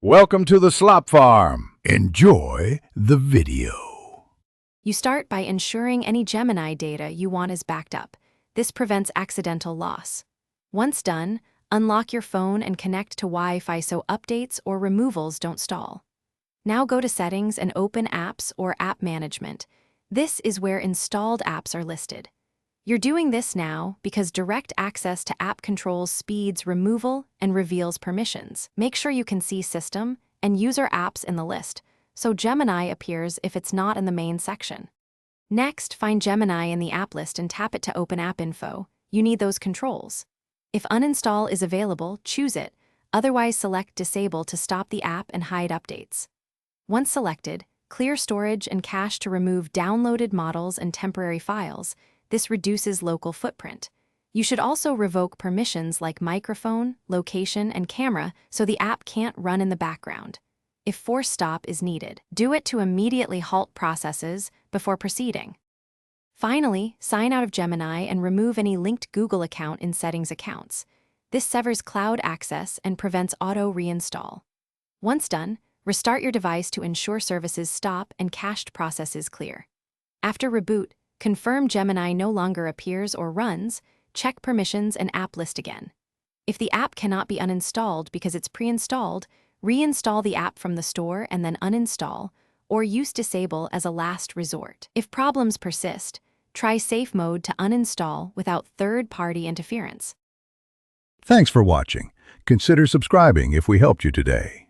Welcome to the slop farm. Enjoy the video. You start by ensuring any Gemini data you want is backed up. This prevents accidental loss. Once done, unlock your phone and connect to Wi-Fi so updates or removals don't stall. Now go to Settings and open Apps or App Management. This is where installed apps are listed. You're doing this now because direct access to app controls speeds removal and reveals permissions. Make sure you can see System and User apps in the list, so Gemini appears if it's not in the main section. Next, find Gemini in the app list and tap it to open App Info. You need those controls. If Uninstall is available, choose it. Otherwise, select Disable to stop the app and hide updates. Once selected, clear storage and cache to remove downloaded models and temporary files. This reduces local footprint. You should also revoke permissions like microphone, location, and camera so the app can't run in the background. If force stop is needed, do it to immediately halt processes before proceeding. Finally, sign out of Gemini and remove any linked Google account in Settings accounts. This severs cloud access and prevents auto reinstall. Once done, restart your device to ensure services stop and cached processes clear. After reboot, confirm Gemini no longer appears or runs, check permissions and app list again. If the app cannot be uninstalled because it's pre-installed, reinstall the app from the store and then uninstall, or use Disable as a last resort. If problems persist, try Safe Mode to uninstall without third-party interference. Thanks for watching. Consider subscribing if we helped you today.